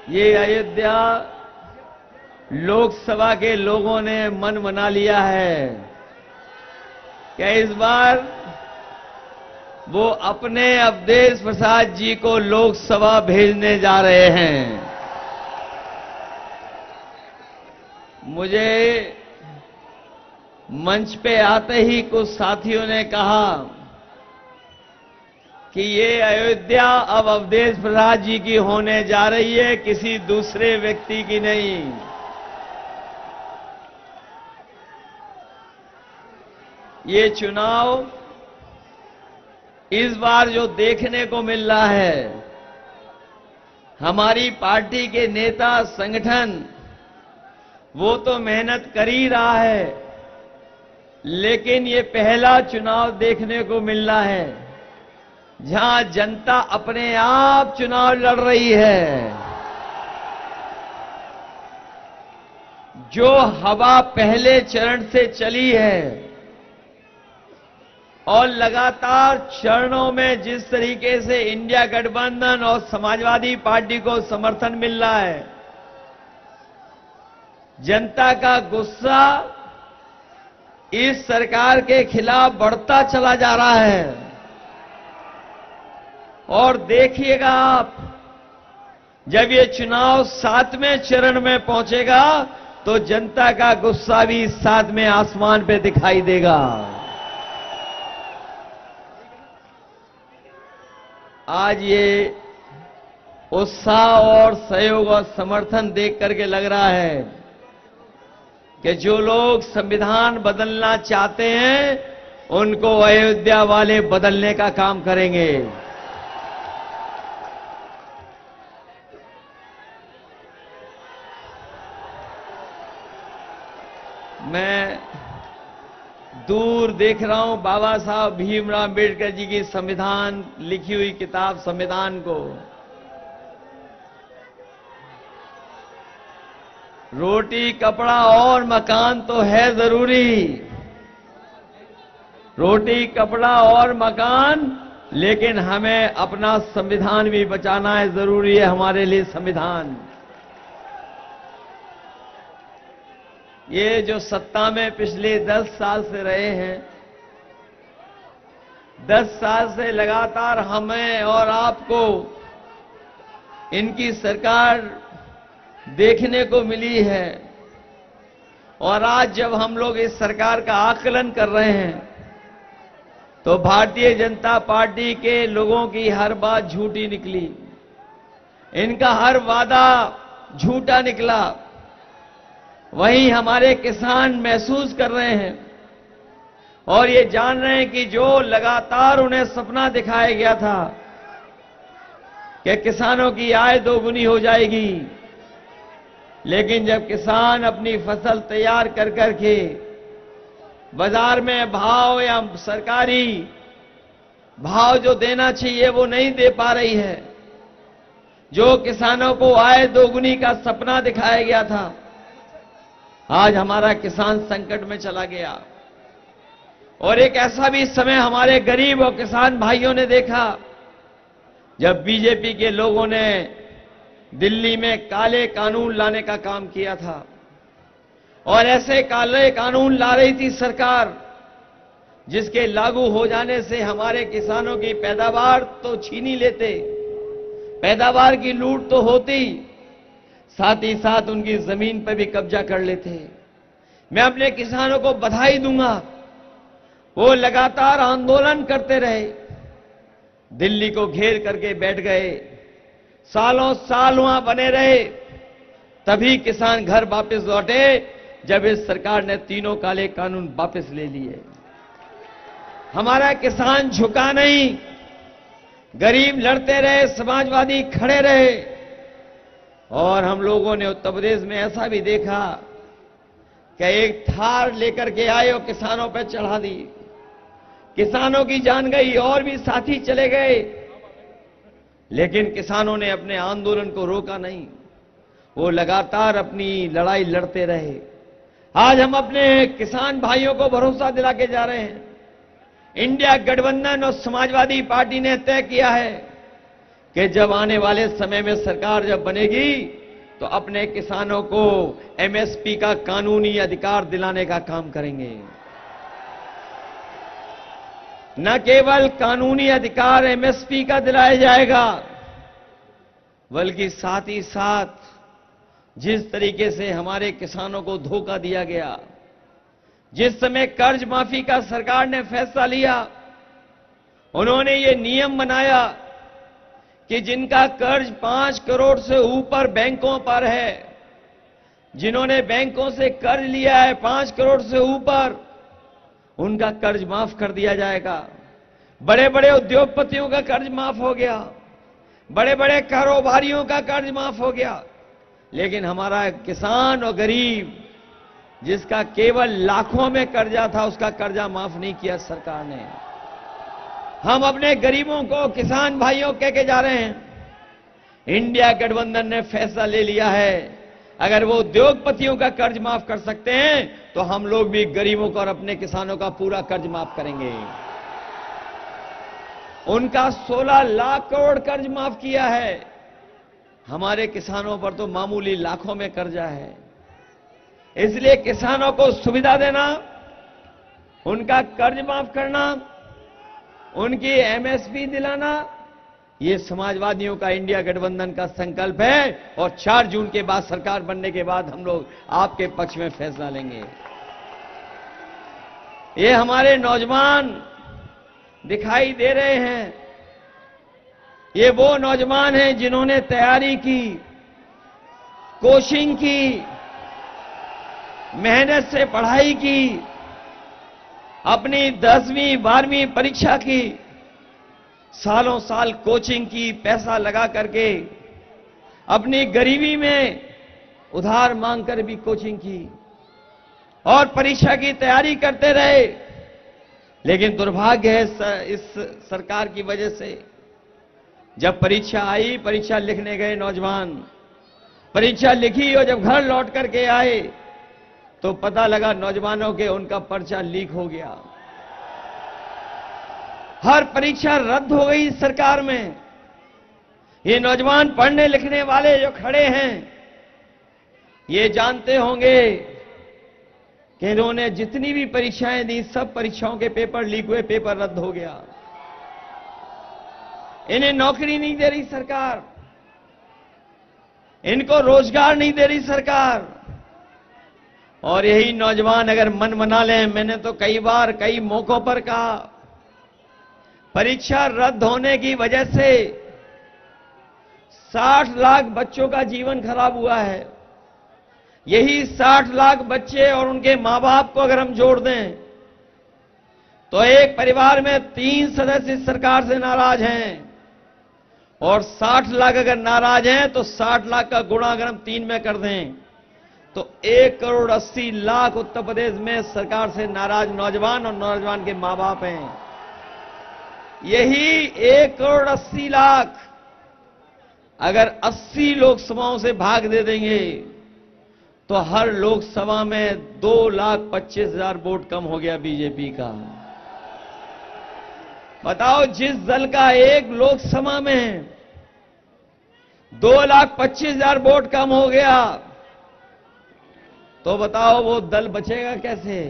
ये अयोध्या लोकसभा के लोगों ने मन बना लिया है कि इस बार वो अपने अवधेश प्रसाद जी को लोकसभा भेजने जा रहे हैं। मुझे मंच पे आते ही कुछ साथियों ने कहा कि ये अयोध्या अब अवधेश प्रसाद जी की होने जा रही है, किसी दूसरे व्यक्ति की नहीं। ये चुनाव इस बार जो देखने को मिल रहा है, हमारी पार्टी के नेता संगठन वो तो मेहनत कर ही रहा है, लेकिन ये पहला चुनाव देखने को मिल रहा है जहां जनता अपने आप चुनाव लड़ रही है। जो हवा पहले चरण से चली है और लगातार चरणों में जिस तरीके से इंडिया गठबंधन और समाजवादी पार्टी को समर्थन मिल रहा है, जनता का गुस्सा इस सरकार के खिलाफ बढ़ता चला जा रहा है। और देखिएगा आप, जब ये चुनाव 7वें चरण में पहुंचेगा तो जनता का गुस्सा भी 7वें आसमान पे दिखाई देगा। आज ये उत्साह और सहयोग और समर्थन देख करके लग रहा है कि जो लोग संविधान बदलना चाहते हैं उनको अयोध्या वाले बदलने का काम करेंगे। मैं दूर देख रहा हूं बाबा साहब भीमराव अम्बेडकर जी की संविधान लिखी हुई किताब संविधान को। रोटी कपड़ा और मकान तो है जरूरी, रोटी कपड़ा और मकान, लेकिन हमें अपना संविधान भी बचाना है, जरूरी है हमारे लिए संविधान। ये जो सत्ता में पिछले 10 साल से रहे हैं, 10 साल से लगातार हमें और आपको इनकी सरकार देखने को मिली है। और आज जब हम लोग इस सरकार का आकलन कर रहे हैं तो भारतीय जनता पार्टी के लोगों की हर बात झूठी निकली, इनका हर वादा झूठा निकला। वहीं हमारे किसान महसूस कर रहे हैं और ये जान रहे हैं कि जो लगातार उन्हें सपना दिखाया गया था कि किसानों की आय दोगुनी हो जाएगी, लेकिन जब किसान अपनी फसल तैयार कर करके बाजार में भाव या सरकारी भाव जो देना चाहिए वो नहीं दे पा रही है, जो किसानों को आय दोगुनी का सपना दिखाया गया था, आज हमारा किसान संकट में चला गया। और एक ऐसा भी समय हमारे गरीब और किसान भाइयों ने देखा जब बीजेपी के लोगों ने दिल्ली में काले कानून लाने का काम किया था। और ऐसे काले कानून ला रही थी सरकार जिसके लागू हो जाने से हमारे किसानों की पैदावार तो छीन ही लेते, पैदावार की लूट तो होती, साथ ही साथ उनकी जमीन पर भी कब्जा कर लेते। मैं अपने किसानों को बधाई दूंगा, वो लगातार आंदोलन करते रहे, दिल्ली को घेर करके बैठ गए, सालों साल वहां बने रहे, तभी किसान घर वापस लौटे जब इस सरकार ने तीनों काले कानून वापस ले लिए। हमारा किसान झुका नहीं, गरीब लड़ते रहे, समाजवादी खड़े रहे। और हम लोगों ने उत्तर प्रदेश में ऐसा भी देखा कि एक थार लेकर के आए और किसानों पर चढ़ा दी, किसानों की जान गई और भी साथी चले गए, लेकिन किसानों ने अपने आंदोलन को रोका नहीं, वो लगातार अपनी लड़ाई लड़ते रहे। आज हम अपने किसान भाइयों को भरोसा दिला के जा रहे हैं, इंडिया गठबंधन और समाजवादी पार्टी ने तय किया है कि जब आने वाले समय में सरकार जब बनेगी तो अपने किसानों को एमएसपी का कानूनी अधिकार दिलाने का काम करेंगे। न केवल कानूनी अधिकार एमएसपी का दिलाया जाएगा, बल्कि साथ ही साथ जिस तरीके से हमारे किसानों को धोखा दिया गया, जिस समय कर्ज माफी का सरकार ने फैसला लिया, उन्होंने ये नियम बनाया कि जिनका कर्ज 5 करोड़ से ऊपर बैंकों पर है, जिन्होंने बैंकों से कर्ज लिया है 5 करोड़ से ऊपर, उनका कर्ज माफ कर दिया जाएगा। बड़े बड़े उद्योगपतियों का कर्ज माफ हो गया, बड़े बड़े कारोबारियों का कर्ज माफ हो गया, लेकिन हमारा किसान और गरीब जिसका केवल लाखों में कर्जा था, उसका कर्जा माफ नहीं किया सरकार ने। हम अपने गरीबों को, किसान भाइयों कह के जा रहे हैं, इंडिया गठबंधन ने फैसला ले लिया है, अगर वो उद्योगपतियों का कर्ज माफ कर सकते हैं तो हम लोग भी गरीबों का और अपने किसानों का पूरा कर्ज माफ करेंगे। उनका 16 लाख करोड़ कर्ज माफ किया है, हमारे किसानों पर तो मामूली लाखों में कर्जा है। इसलिए किसानों को सुविधा देना, उनका कर्ज माफ करना, उनकी एमएसपी दिलाना, ये समाजवादियों का इंडिया गठबंधन का संकल्प है। और 4 जून के बाद, सरकार बनने के बाद, हम लोग आपके पक्ष में फैसला लेंगे। ये हमारे नौजवान दिखाई दे रहे हैं, ये वो नौजवान हैं जिन्होंने तैयारी की, कोचिंग की, मेहनत से पढ़ाई की, अपनी 10वीं 12वीं परीक्षा की, सालों साल कोचिंग की, पैसा लगा करके, अपनी गरीबी में उधार मांगकर भी कोचिंग की और परीक्षा की तैयारी करते रहे। लेकिन दुर्भाग्य है इस सरकार की वजह से, जब परीक्षा आई, परीक्षा लिखने गए नौजवान, परीक्षा लिखी और जब घर लौट करके आए तो पता लगा नौजवानों के उनका पर्चा लीक हो गया। हर परीक्षा रद्द हो गई सरकार में। ये नौजवान पढ़ने लिखने वाले जो खड़े हैं, ये जानते होंगे कि इन्होंने जितनी भी परीक्षाएं दी, सब परीक्षाओं के पेपर लीक हुए, पेपर रद्द हो गया। इन्हें नौकरी नहीं दे रही सरकार, इनको रोजगार नहीं दे रही सरकार। और यही नौजवान अगर मन बना लें, मैंने तो कई बार कई मौकों पर कहा, परीक्षा रद्द होने की वजह से 60 लाख बच्चों का जीवन खराब हुआ है। यही 60 लाख बच्चे और उनके मां बाप को अगर हम जोड़ दें तो एक परिवार में 3 सदस्य सरकार से नाराज हैं, और 60 लाख अगर नाराज हैं तो 60 लाख का गुणा अगर हम 3 में कर दें तो 1 करोड़ 80 लाख उत्तर प्रदेश में सरकार से नाराज नौजवान और नौजवान के मां बाप हैं। यही 1 करोड़ 80 लाख अगर 80 लोकसभाओं से भाग दे देंगे तो हर लोकसभा में 2,25,000 वोट कम हो गया बीजेपी का। बताओ, जिस दल का एक लोकसभा में 2,25,000 वोट कम हो गया, तो बताओ वो दल बचेगा कैसे?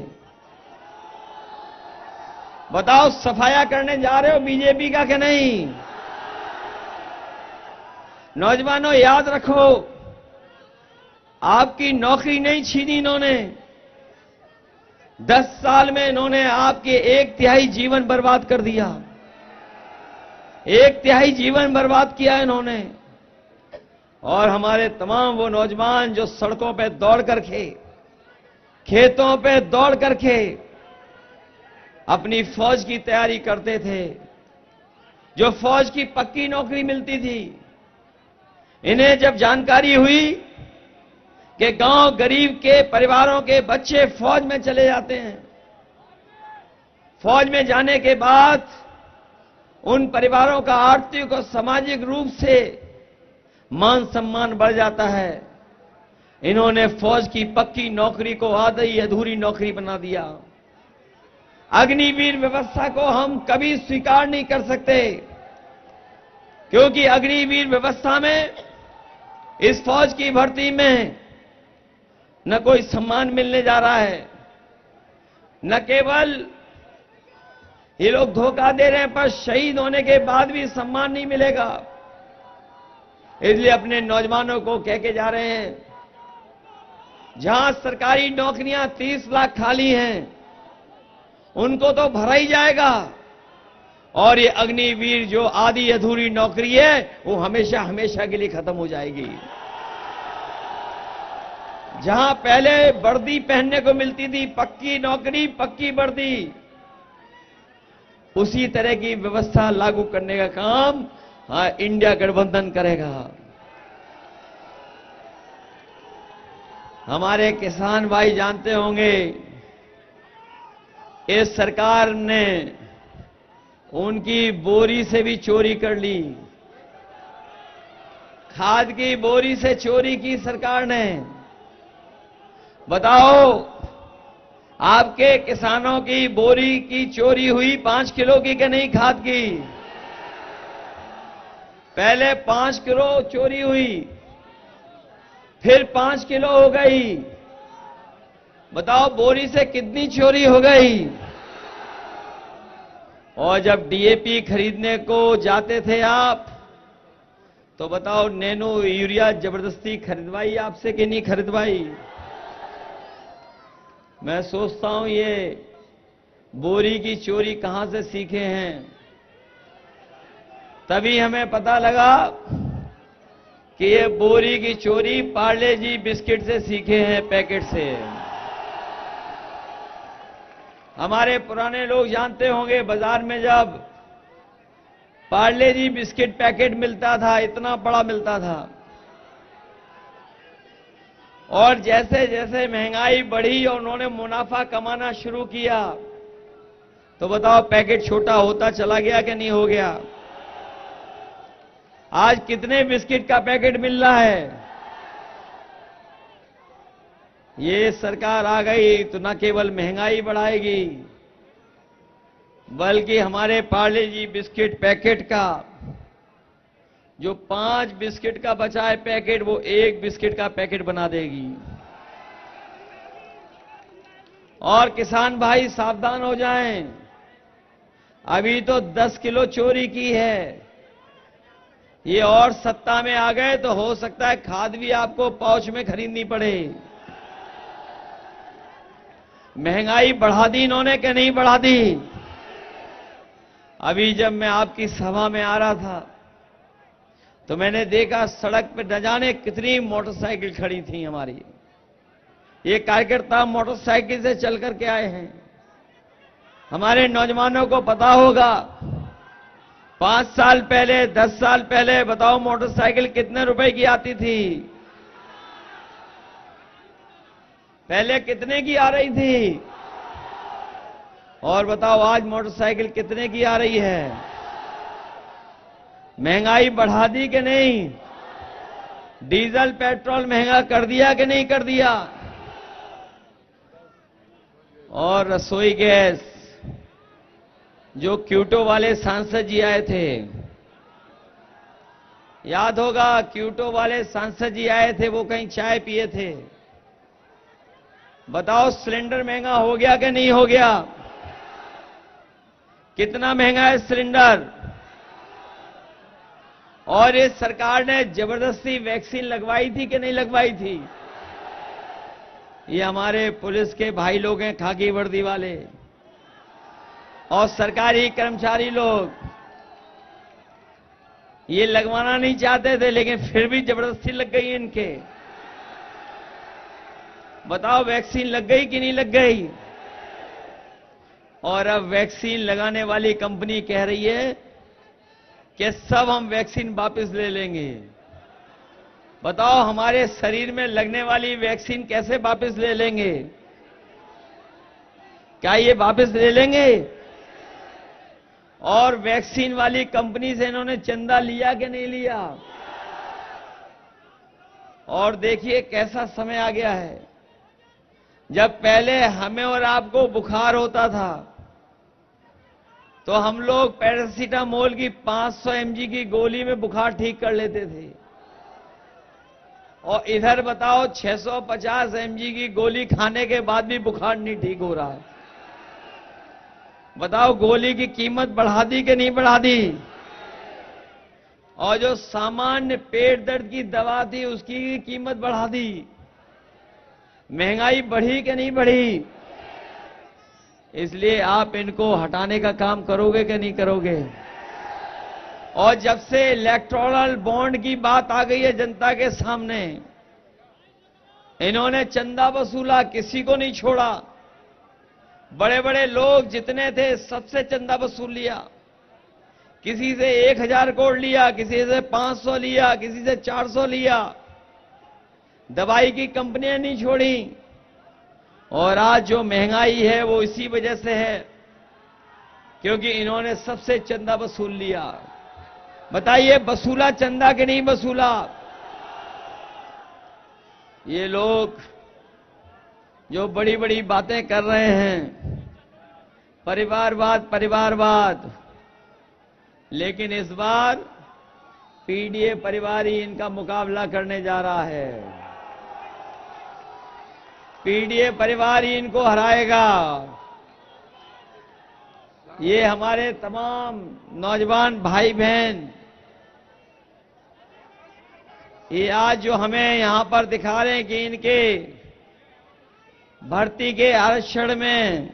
बताओ, सफाया करने जा रहे हो बीजेपी का कि नहीं? नौजवानों, याद रखो, आपकी नौकरी नहीं छीनी इन्होंने। 10 साल में इन्होंने आपके 1/3 जीवन बर्बाद कर दिया। 1/3 जीवन बर्बाद किया इन्होंने। और हमारे तमाम वो नौजवान जो सड़कों पे दौड़ करके, खेतों पे दौड़ करके अपनी फौज की तैयारी करते थे, जो फौज की पक्की नौकरी मिलती थी, इन्हें जब जानकारी हुई कि गांव गरीब के परिवारों के बच्चे फौज में चले जाते हैं, फौज में जाने के बाद उन परिवारों का आर्थिक और सामाजिक रूप से मान सम्मान बढ़ जाता है, इन्होंने फौज की पक्की नौकरी को आधी अधूरी नौकरी बना दिया। अग्निवीर व्यवस्था को हम कभी स्वीकार नहीं कर सकते। क्योंकि अग्निवीर व्यवस्था में इस फौज की भर्ती में न कोई सम्मान मिलने जा रहा है, न केवल ये लोग धोखा दे रहे हैं, पर शहीद होने के बाद भी सम्मान नहीं मिलेगा। इसलिए अपने नौजवानों को कह के जा रहे हैं, जहां सरकारी नौकरियां 30 लाख खाली हैं, उनको तो भरा ही जाएगा, और ये अग्निवीर जो आधी अधूरी नौकरी है वो हमेशा हमेशा के लिए खत्म हो जाएगी। जहां पहले वर्दी पहनने को मिलती थी, पक्की नौकरी पक्की वर्दी, उसी तरह की व्यवस्था लागू करने का काम इंडिया गठबंधन करेगा। हमारे किसान भाई जानते होंगे, इस सरकार ने उनकी बोरी से भी चोरी कर ली, खाद की बोरी से चोरी की सरकार ने। बताओ, आपके किसानों की बोरी की चोरी हुई 5 किलो की कि नहीं खाद की? पहले 5 किलो चोरी हुई, फिर 5 किलो हो गई। बताओ बोरी से कितनी चोरी हो गई? और जब डीएपी खरीदने को जाते थे आप, तो बताओ नैनो यूरिया जबरदस्ती खरीदवाई आपसे कि नहीं खरीदवाई? मैं सोचता हूं ये बोरी की चोरी कहां से सीखे हैं। तभी हमें पता लगा कि ये बोरी की चोरी पार्ले जी बिस्किट से सीखे हैं, पैकेट से। हमारे पुराने लोग जानते होंगे, बाजार में जब पार्ले जी बिस्किट पैकेट मिलता था, इतना बड़ा मिलता था, और जैसे जैसे महंगाई बढ़ी और उन्होंने मुनाफा कमाना शुरू किया, तो बताओ पैकेट छोटा होता चला गया कि नहीं हो गया? आज कितने बिस्किट का पैकेट मिल रहा है? ये सरकार आ गई तो न केवल महंगाई बढ़ाएगी, बल्कि हमारे पार्ले जी बिस्किट पैकेट का जो 5 बिस्किट का बचा है पैकेट, वो 1 बिस्किट का पैकेट बना देगी। और किसान भाई सावधान हो जाएं, अभी तो 10 किलो चोरी की है, ये और सत्ता में आ गए तो हो सकता है खाद भी आपको पाउच में खरीदनी पड़े। महंगाई बढ़ा दी इन्होंने कि नहीं बढ़ा दी? अभी जब मैं आपकी सभा में आ रहा था तो मैंने देखा सड़क पे न जाने कितनी मोटरसाइकिल खड़ी थी हमारी। ये कार्यकर्ता मोटरसाइकिल से चल करके आए हैं। हमारे नौजवानों को पता होगा, 5 साल पहले, 10 साल पहले बताओ मोटरसाइकिल कितने रुपए की आती थी? पहले कितने की आ रही थी? और बताओ आज मोटरसाइकिल कितने की आ रही है? महंगाई बढ़ा दी कि नहीं? डीजल पेट्रोल महंगा कर दिया कि नहीं कर दिया? और रसोई गैस, जो क्यूटो वाले सांसद जी आए थे, याद होगा क्यूटो वाले सांसद जी आए थे, वो कहीं चाय पिए थे। बताओ सिलेंडर महंगा हो गया कि नहीं हो गया? कितना महंगा है सिलेंडर? और इस सरकार ने जबरदस्ती वैक्सीन लगवाई थी कि नहीं लगवाई थी? ये हमारे पुलिस के भाई लोग हैं, खाकी वर्दी वाले, और सरकारी कर्मचारी लोग, ये लगवाना नहीं चाहते थे, लेकिन फिर भी जबरदस्ती लग गई इनके। बताओ वैक्सीन लग गई कि नहीं लग गई? और अब वैक्सीन लगाने वाली कंपनी कह रही है कि सब हम वैक्सीन वापस ले लेंगे। बताओ हमारे शरीर में लगने वाली वैक्सीन कैसे वापस ले लेंगे? क्या ये वापस ले लेंगे? और वैक्सीन वाली कंपनी से इन्होंने चंदा लिया कि नहीं लिया? और देखिए कैसा समय आ गया है। जब पहले हमें और आपको बुखार होता था तो हम लोग पैरासीटामोल की 500 mg की गोली में बुखार ठीक कर लेते थे, और इधर बताओ 650 mg की गोली खाने के बाद भी बुखार नहीं ठीक हो रहा है। बताओ गोली की कीमत बढ़ा दी कि नहीं बढ़ा दी? और जो सामान्य पेट दर्द की दवा थी उसकी कीमत बढ़ा दी। महंगाई बढ़ी कि नहीं बढ़ी? इसलिए आप इनको हटाने का काम करोगे कि नहीं करोगे? और जब से इलेक्टोरल बॉन्ड की बात आ गई है जनता के सामने, इन्होंने चंदा वसूला, किसी को नहीं छोड़ा। बड़े बड़े लोग जितने थे सबसे चंदा वसूल लिया। किसी से 1000 करोड़ लिया, किसी से 500 लिया, किसी से 400 लिया। दवाई की कंपनियां नहीं छोड़ी। और आज जो महंगाई है वो इसी वजह से है क्योंकि इन्होंने सबसे चंदा वसूल लिया। बताइए वसूला चंदा कि नहीं वसूला? ये लोग जो बड़ी बड़ी बातें कर रहे हैं, परिवारवाद परिवारवाद, लेकिन इस बार पीडीए परिवार ही इनका मुकाबला करने जा रहा है। पीडीए परिवार ही इनको हराएगा। ये हमारे तमाम नौजवान भाई बहन, ये आज जो हमें यहां पर दिखा रहे हैं कि इनके भर्ती के आरक्षण में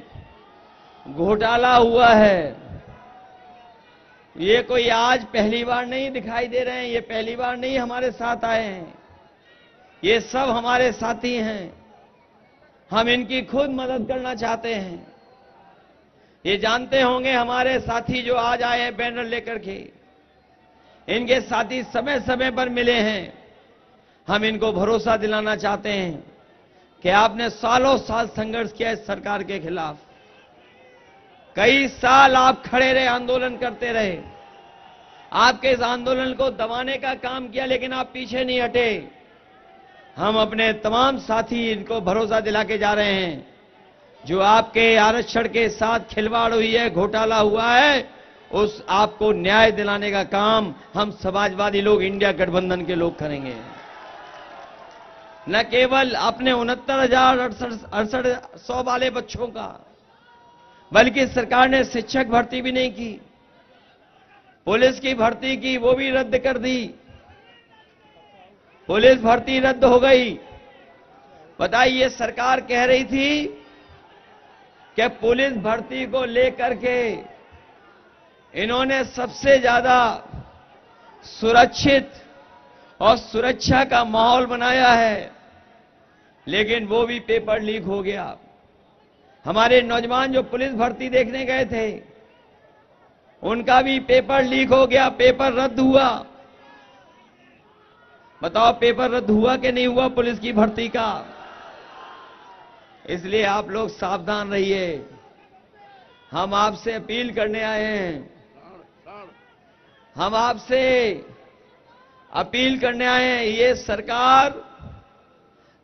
घोटाला हुआ है, ये कोई आज पहली बार नहीं दिखाई दे रहे हैं। ये पहली बार नहीं हमारे साथ आए हैं। ये सब हमारे साथी हैं। हम इनकी खुद मदद करना चाहते हैं। ये जानते होंगे हमारे साथी जो आज आए हैं बैनर लेकर के, इनके साथी समय समय पर मिले हैं। हम इनको भरोसा दिलाना चाहते हैं कि आपने सालों साल संघर्ष किया इस सरकार के खिलाफ। कई साल आप खड़े रहे, आंदोलन करते रहे। आपके इस आंदोलन को दबाने का काम किया, लेकिन आप पीछे नहीं हटे। हम अपने तमाम साथी इनको भरोसा दिला के जा रहे हैं, जो आपके आरक्षण के साथ खिलवाड़ हुई है, घोटाला हुआ है, उस आपको न्याय दिलाने का काम हम समाजवादी लोग, इंडिया गठबंधन के लोग करेंगे। न केवल अपने 69,68 वाले बच्चों का, बल्कि सरकार ने शिक्षक भर्ती भी नहीं की, पुलिस की भर्ती की, वो भी रद्द कर दी। पुलिस भर्ती रद्द हो गई। बताइए, सरकार कह रही थी कि पुलिस भर्ती को लेकर के इन्होंने सबसे ज्यादा सुरक्षित और सुरक्षा का माहौल बनाया है, लेकिन वो भी पेपर लीक हो गया। हमारे नौजवान जो पुलिस भर्ती देखने गए थे, उनका भी पेपर लीक हो गया, पेपर रद्द हुआ। बताओ पेपर रद्द हुआ कि नहीं हुआ पुलिस की भर्ती का? इसलिए आप लोग सावधान रहिए। हम आपसे अपील करने आए हैं, हम आपसे अपील करने आए हैं। ये सरकार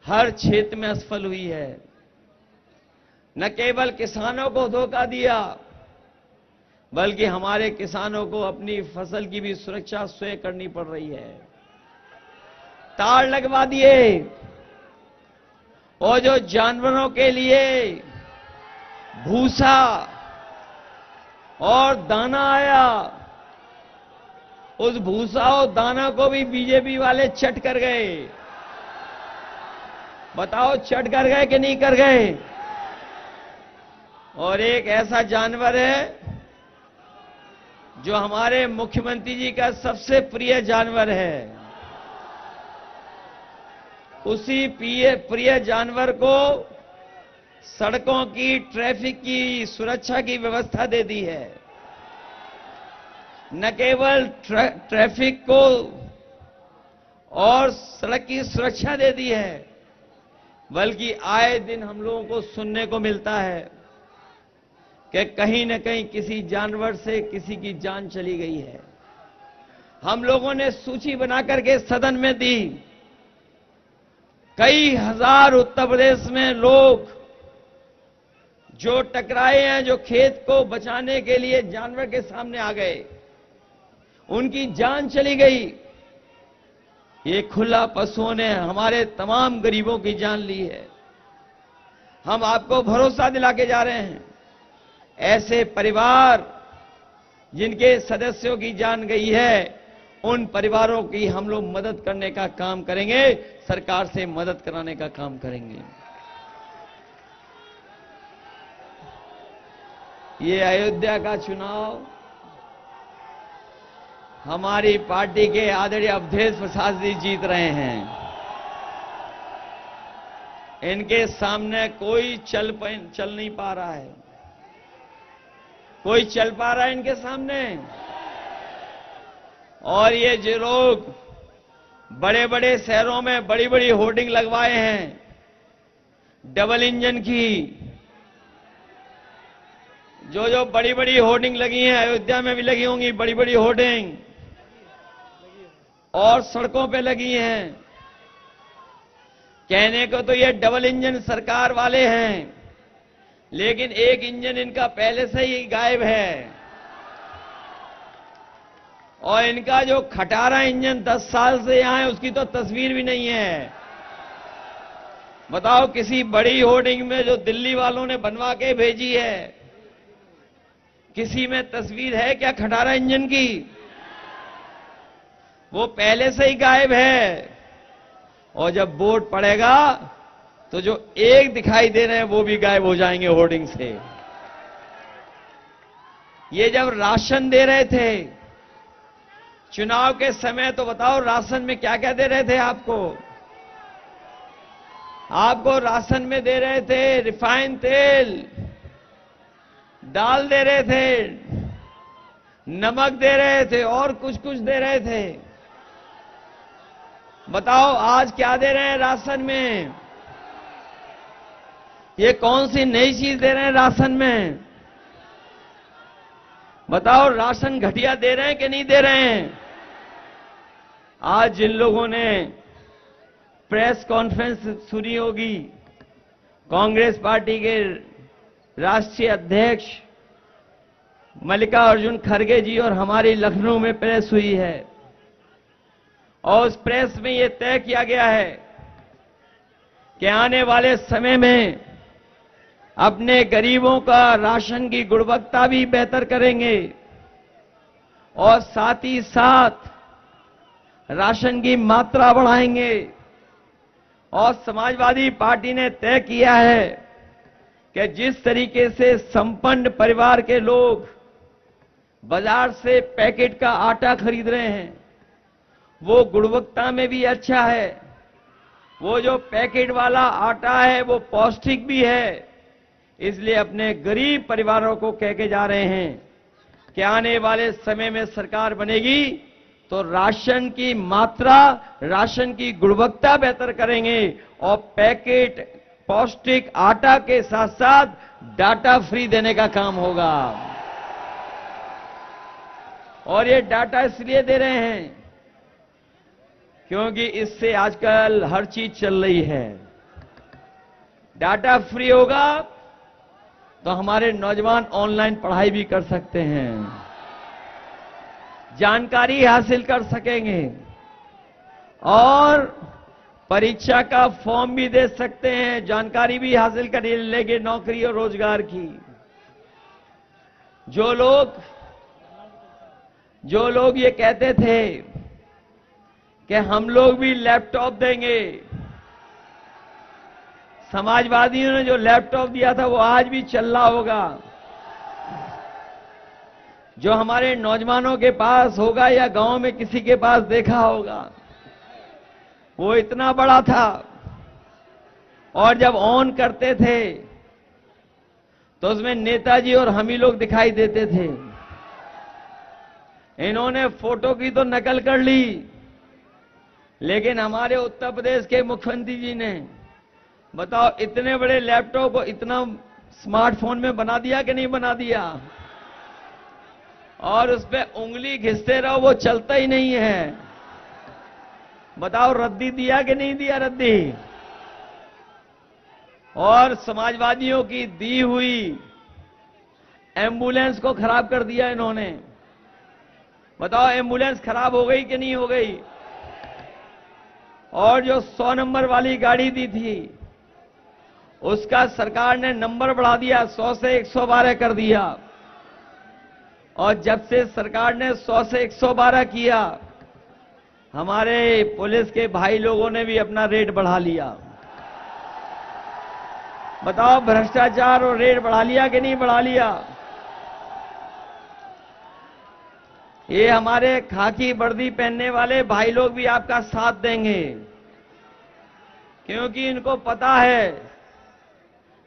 हर क्षेत्र में असफल हुई है। न केवल किसानों को धोखा दिया, बल्कि हमारे किसानों को अपनी फसल की भी सुरक्षा स्वयं करनी पड़ रही है। तार लगवा दिए, और जो जानवरों के लिए भूसा और दाना आया, उस भूसा और दाना को भी बीजेपी वाले चट कर गए। बताओ चट कर गए कि नहीं कर गए? और एक ऐसा जानवर है जो हमारे मुख्यमंत्री जी का सबसे प्रिय जानवर है, उसी प्रिय जानवर को सड़कों की, ट्रैफिक की सुरक्षा की व्यवस्था दे दी है। न केवल ट्रैफिक को और सड़क की सुरक्षा दे दी है, बल्कि आए दिन हम लोगों को सुनने को मिलता है कि कहीं न कहीं किसी जानवर से किसी की जान चली गई है। हम लोगों ने सूची बनाकर के सदन में दी। कई हजार उत्तर प्रदेश में लोग जो टकराए हैं, जो खेत को बचाने के लिए जानवर के सामने आ गए, उनकी जान चली गई। ये खुला पशुओं ने हमारे तमाम गरीबों की जान ली है। हम आपको भरोसा दिला के जा रहे हैं, ऐसे परिवार जिनके सदस्यों की जान गई है, उन परिवारों की हम लोग मदद करने का काम करेंगे, सरकार से मदद कराने का काम करेंगे। ये अयोध्या का चुनाव हमारी पार्टी के आदरणीय अवधेश प्रसाद जी जीत रहे हैं। इनके सामने कोई चल नहीं पा रहा है। कोई चल पा रहा है इनके सामने? और ये जो लोग बड़े बड़े शहरों में बड़ी बड़ी होर्डिंग लगवाए हैं डबल इंजन की, जो बड़ी बड़ी होर्डिंग लगी हैं, अयोध्या में भी लगी होंगी बड़ी बड़ी होर्डिंग, और सड़कों पे लगी हैं। कहने को तो ये डबल इंजन सरकार वाले हैं, लेकिन एक इंजन इनका पहले से ही गायब है। और इनका जो खटारा इंजन 10 साल से यहां है, उसकी तो तस्वीर भी नहीं है। बताओ, किसी बड़ी होर्डिंग में जो दिल्ली वालों ने बनवा के भेजी है, किसी में तस्वीर है क्या खटारा इंजन की? वो पहले से ही गायब है। और जब वोट पड़ेगा तो जो एक दिखाई दे रहे हैं वो भी गायब हो जाएंगे होर्डिंग से। ये जब राशन दे रहे थे चुनाव के समय, तो बताओ राशन में क्या क्या दे रहे थे आपको? आपको राशन में दे रहे थे रिफाइंड तेल, दाल दे रहे थे, नमक दे रहे थे और कुछ कुछ दे रहे थे। बताओ आज क्या दे रहे हैं राशन में? ये कौन सी नई चीज दे रहे हैं राशन में? बताओ, राशन घटिया दे रहे हैं कि नहीं दे रहे हैं? आज जिन लोगों ने प्रेस कॉन्फ्रेंस सुनी होगी, कांग्रेस पार्टी के राष्ट्रीय अध्यक्ष मल्लिकार्जुन खड़गे जी और हमारी लखनऊ में प्रेस हुई है, और उस प्रेस में यह तय किया गया है कि आने वाले समय में अपने गरीबों का राशन की गुणवत्ता भी बेहतर करेंगे और साथ ही साथ राशन की मात्रा बढ़ाएंगे। और समाजवादी पार्टी ने तय किया है कि जिस तरीके से संपन्न परिवार के लोग बाजार से पैकेट का आटा खरीद रहे हैं, वो गुणवत्ता में भी अच्छा है, वो जो पैकेट वाला आटा है वो पौष्टिक भी है। इसलिए अपने गरीब परिवारों को कह के जा रहे हैं कि आने वाले समय में सरकार बनेगी तो राशन की मात्रा, राशन की गुणवत्ता बेहतर करेंगे और पैकेट पौष्टिक आटा के साथ साथ डाटा फ्री देने का काम होगा। और ये डाटा इसलिए दे रहे हैं क्योंकि इससे आजकल हर चीज चल रही है। डाटा फ्री होगा तो हमारे नौजवान ऑनलाइन पढ़ाई भी कर सकते हैं, जानकारी हासिल कर सकेंगे और परीक्षा का फॉर्म भी दे सकते हैं, जानकारी भी हासिल कर लेंगे नौकरी और रोजगार की। जो लोग ये कहते थे कि हम लोग भी लैपटॉप देंगे, समाजवादियों ने जो लैपटॉप दिया था वो आज भी चल रहा होगा। जो हमारे नौजवानों के पास होगा या गांव में किसी के पास देखा होगा, वो इतना बड़ा था और जब ऑन करते थे तो उसमें नेताजी और हम ही लोग दिखाई देते थे। इन्होंने फोटो की तो नकल कर ली, लेकिन हमारे उत्तर प्रदेश के मुख्यमंत्री जी ने, बताओ, इतने बड़े लैपटॉप को इतना स्मार्टफोन में बना दिया कि नहीं बना दिया? और उस पे उंगली घिसते रहो, वो चलता ही नहीं है। बताओ, रद्दी दिया कि नहीं दिया रद्दी? और समाजवादियों की दी हुई एम्बुलेंस को खराब कर दिया इन्होंने। बताओ एम्बुलेंस खराब हो गई कि नहीं हो गई? और जो 100 नंबर वाली गाड़ी दी थी उसका सरकार ने नंबर बढ़ा दिया, 100 से 112 कर दिया। और जब से सरकार ने 100 से 112 किया, हमारे पुलिस के भाई लोगों ने भी अपना रेट बढ़ा लिया। बताओ भ्रष्टाचार और रेट बढ़ा लिया कि नहीं बढ़ा लिया? ये हमारे खाकी वर्दी पहनने वाले भाई लोग भी आपका साथ देंगे, क्योंकि इनको पता है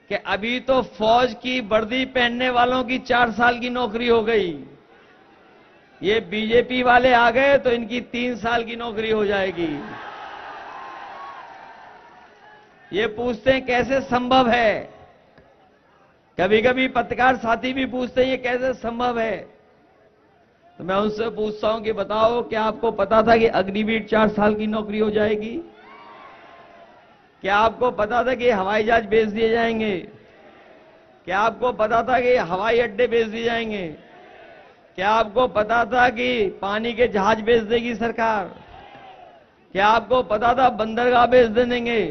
कि अभी तो फौज की वर्दी पहनने वालों की 4 साल की नौकरी हो गई, ये बीजेपी वाले आ गए तो इनकी 3 साल की नौकरी हो जाएगी। ये पूछते हैं कैसे संभव है, कभी कभी पत्रकार साथी भी पूछते हैं ये कैसे संभव है। तो मैं उनसे पूछता हूं कि बताओ क्या आपको पता था कि अग्निवीर 4 साल की नौकरी हो जाएगी? क्या आपको पता था कि हवाई जहाज बेच दिए जाएंगे? क्या आपको पता था कि हवाई अड्डे बेच दिए जाएंगे? क्या आपको पता था कि पानी के जहाज बेच देगी सरकार? क्या आपको पता था बंदरगाह बेच देंगे?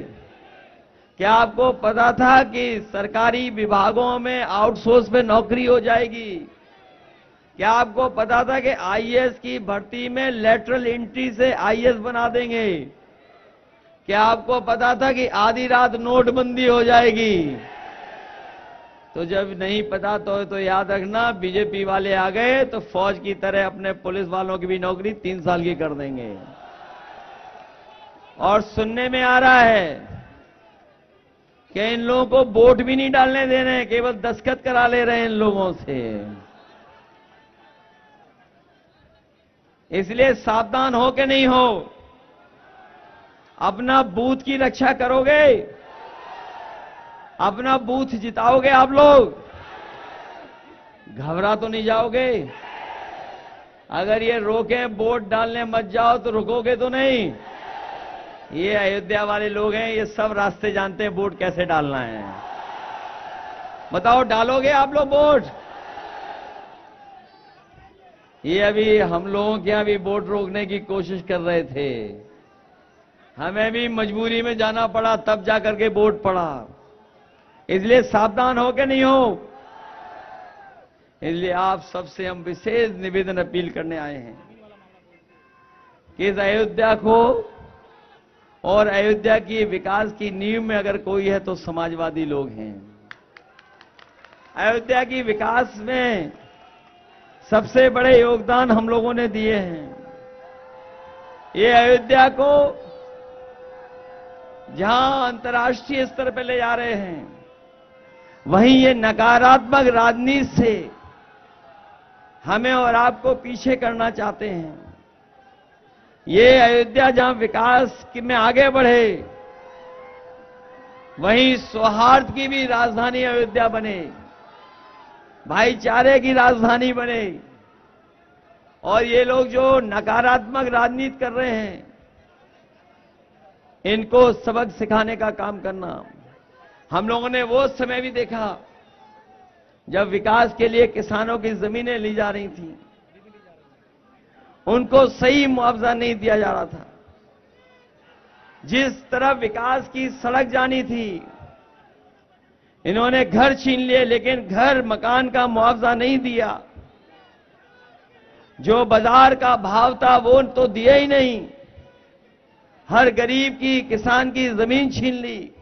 क्या आपको पता था कि सरकारी विभागों में आउटसोर्स में नौकरी हो जाएगी? क्या आपको पता था कि आईएएस की भर्ती में लेटरल एंट्री से आईएएस बना देंगे? क्या आपको पता था कि आधी रात नोटबंदी हो जाएगी? तो जब नहीं पता तो याद रखना, बीजेपी वाले आ गए तो फौज की तरह अपने पुलिस वालों की भी नौकरी 3 साल की कर देंगे। और सुनने में आ रहा है कि इन लोगों को वोट भी नहीं डालने दे रहे हैं, केवल दस्तखत करा ले रहे हैं इन लोगों से। इसलिए सावधान हो कि नहीं हो? अपना बूथ की रक्षा करोगे? अपना बूथ जिताओगे आप लोग? घबरा तो नहीं जाओगे? अगर ये रोके वोट डालने मत जाओ तो रुकोगे तो नहीं? ये अयोध्या वाले लोग हैं, ये सब रास्ते जानते हैं वोट कैसे डालना है। बताओ डालोगे आप लोग वोट? ये अभी हम लोगों के यहां भी वोट रोकने की कोशिश कर रहे थे, हमें भी मजबूरी में जाना पड़ा, तब जाकर के वोट पड़ा। इसलिए सावधान हो के नहीं हो? इसलिए आप सबसे हम विशेष निवेदन अपील करने आए हैं कि इस अयोध्या को और अयोध्या की विकास की नींव में अगर कोई है तो समाजवादी लोग हैं। अयोध्या की विकास में सबसे बड़े योगदान हम लोगों ने दिए हैं। ये अयोध्या को जहां अंतर्राष्ट्रीय स्तर पर ले जा रहे हैं, वहीं ये नकारात्मक राजनीति से हमें और आपको पीछे करना चाहते हैं। ये अयोध्या जहां विकास में आगे बढ़े, वहीं सौहार्द की भी राजधानी अयोध्या बने, भाईचारे की राजधानी बने। और ये लोग जो नकारात्मक राजनीति कर रहे हैं, इनको सबक सिखाने का काम करना। हम लोगों ने वो समय भी देखा जब विकास के लिए किसानों की जमीनें ली जा रही थी, उनको सही मुआवजा नहीं दिया जा रहा था। जिस तरफ विकास की सड़क जानी थी, इन्होंने घर छीन लिए, लेकिन घर मकान का मुआवजा नहीं दिया। जो बाजार का भाव था वो तो दिया ही नहीं, हर गरीब की, किसान की जमीन छीन ली।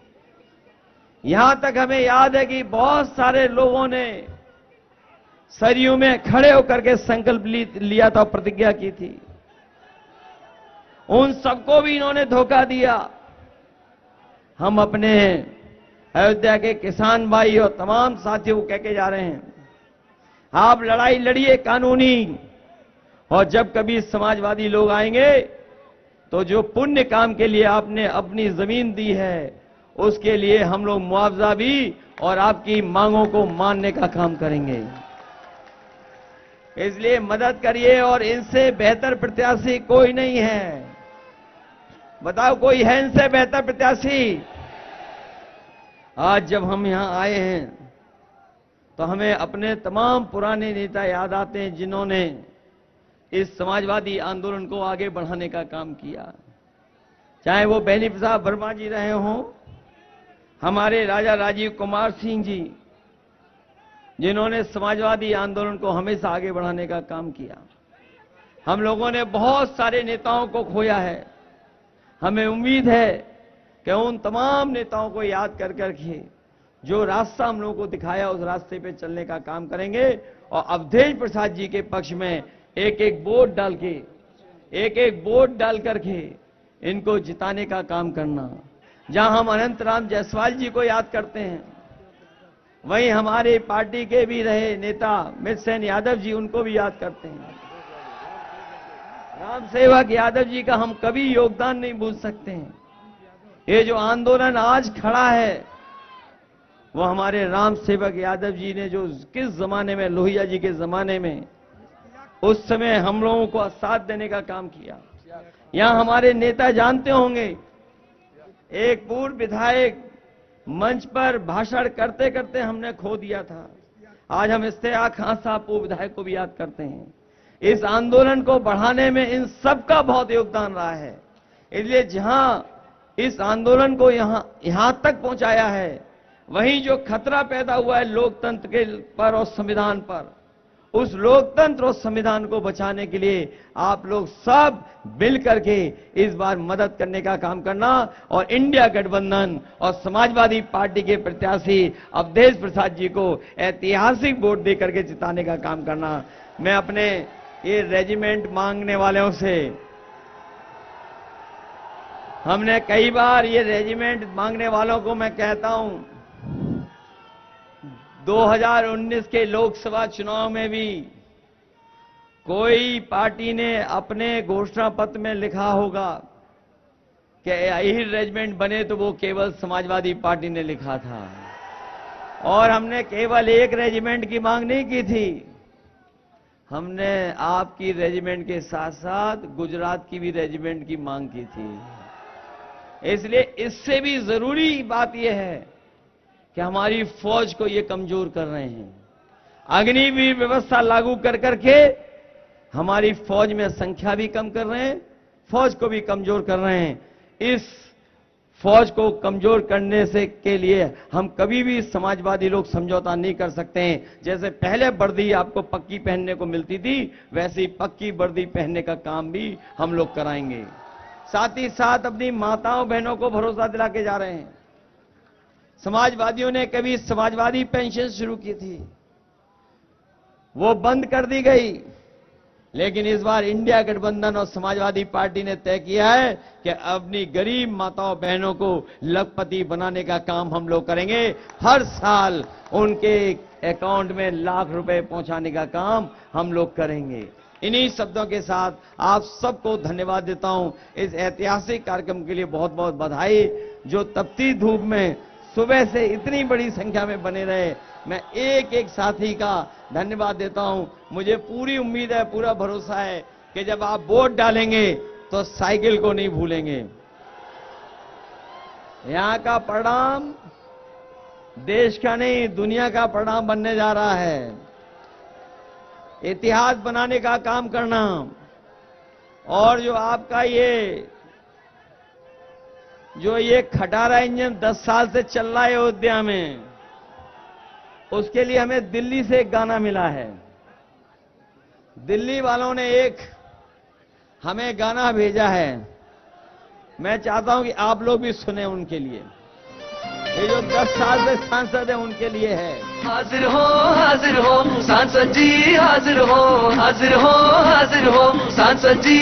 यहां तक हमें याद है कि बहुत सारे लोगों ने सरयू में खड़े होकर के संकल्प लिया था, प्रतिज्ञा की थी। उन सबको भी इन्होंने धोखा दिया। हम अपने अयोध्या के किसान भाई और तमाम साथियों को कह के जा रहे हैं, आप लड़ाई लड़िए कानूनी, और जब कभी समाजवादी लोग आएंगे तो जो पुण्य काम के लिए आपने अपनी जमीन दी है, उसके लिए हम लोग मुआवजा भी और आपकी मांगों को मानने का काम करेंगे। इसलिए मदद करिए, और इनसे बेहतर प्रत्याशी कोई नहीं है। बताओ कोई है इनसे बेहतर प्रत्याशी? आज जब हम यहां आए हैं तो हमें अपने तमाम पुराने नेता याद आते हैं जिन्होंने इस समाजवादी आंदोलन को आगे बढ़ाने का काम किया। चाहे वो बेनी प्रसाद वर्मा जी रहे हों, हमारे राजा राजीव कुमार सिंह जी, जिन्होंने समाजवादी आंदोलन को हमेशा आगे बढ़ाने का काम किया। हम लोगों ने बहुत सारे नेताओं को खोया है। हमें उम्मीद है कि उन तमाम नेताओं को याद कर करके जो रास्ता हम लोगों को दिखाया उस रास्ते पे चलने का काम करेंगे और अवधेश प्रसाद जी के पक्ष में एक एक वोट डाल करके इनको जिताने का काम करना। जहां हम अनंतराम जायसवाल जी को याद करते हैं, वहीं हमारे पार्टी के भी रहे नेता मितसेन यादव जी, उनको भी याद करते हैं। राम सेवक यादव जी का हम कभी योगदान नहीं भूल सकते हैं। ये जो आंदोलन आज खड़ा है वो हमारे राम सेवक यादव जी ने जो किस जमाने में, लोहिया जी के जमाने में, उस समय हम लोगों को साथ देने का काम किया। यहां हमारे नेता जानते होंगे, एक पूर्व विधायक मंच पर भाषण करते करते हमने खो दिया था। आज हम इश्तियाक खान साहब पूर्व विधायक को भी याद करते हैं। इस आंदोलन को बढ़ाने में इन सबका बहुत योगदान रहा है। इसलिए जहां इस आंदोलन को यहां तक पहुंचाया है, वहीं जो खतरा पैदा हुआ है लोकतंत्र के पर और संविधान पर, उस लोकतंत्र और संविधान को बचाने के लिए आप लोग सब मिल करके इस बार मदद करने का काम करना और इंडिया गठबंधन और समाजवादी पार्टी के प्रत्याशी अवधेश प्रसाद जी को ऐतिहासिक वोट देकर के जिताने का काम करना। मैं अपने ये रेजिमेंट मांगने वालों से, हमने कई बार ये रेजिमेंट मांगने वालों को मैं कहता हूं, 2019 के लोकसभा चुनाव में भी कोई पार्टी ने अपने घोषणा पत्र में लिखा होगा कि यही रेजिमेंट बने तो वो केवल समाजवादी पार्टी ने लिखा था। और हमने केवल एक रेजिमेंट की मांग नहीं की थी, हमने आपकी रेजिमेंट के साथ साथ गुजरात की भी रेजिमेंट की मांग की थी। इसलिए इससे भी जरूरी बात यह है कि हमारी फौज को ये कमजोर कर रहे हैं। अग्निवीर व्यवस्था लागू कर करके हमारी फौज में संख्या भी कम कर रहे हैं, फौज को भी कमजोर कर रहे हैं। इस फौज को कमजोर करने से के लिए हम कभी भी समाजवादी लोग समझौता नहीं कर सकते हैं। जैसे पहले वर्दी आपको पक्की पहनने को मिलती थी, वैसे ही पक्की वर्दी पहनने का काम भी हम लोग कराएंगे। साथ ही साथ अपनी माताओं बहनों को भरोसा दिला के जा रहे हैं। समाजवादियों ने कभी समाजवादी पेंशन शुरू की थी, वो बंद कर दी गई, लेकिन इस बार इंडिया गठबंधन और समाजवादी पार्टी ने तय किया है कि अपनी गरीब माताओं बहनों को लखपति बनाने का काम हम लोग करेंगे। हर साल उनके अकाउंट में लाख रुपए पहुंचाने का काम हम लोग करेंगे। इन्हीं शब्दों के साथ आप सबको धन्यवाद देता हूं। इस ऐतिहासिक कार्यक्रम के लिए बहुत बहुत बधाई। जो तपती धूप में सुबह से इतनी बड़ी संख्या में बने रहे, मैं एक एक साथी का धन्यवाद देता हूं। मुझे पूरी उम्मीद है, पूरा भरोसा है कि जब आप वोट डालेंगे तो साइकिल को नहीं भूलेंगे। यहां का परिणाम देश का नहीं, दुनिया का परिणाम बनने जा रहा है। इतिहास बनाने का काम करना। और जो आपका ये खटारा इंजन 10 साल से चल रहा है अयोध्या में, उसके लिए हमें दिल्ली से एक गाना मिला है। दिल्ली वालों ने एक हमें गाना भेजा है, मैं चाहता हूं कि आप लोग भी सुने उनके लिए। ये जो 10 साल से सांसद है उनके लिए है। हाजिर हो सांसद जी, हाजिर हो सांसद जी।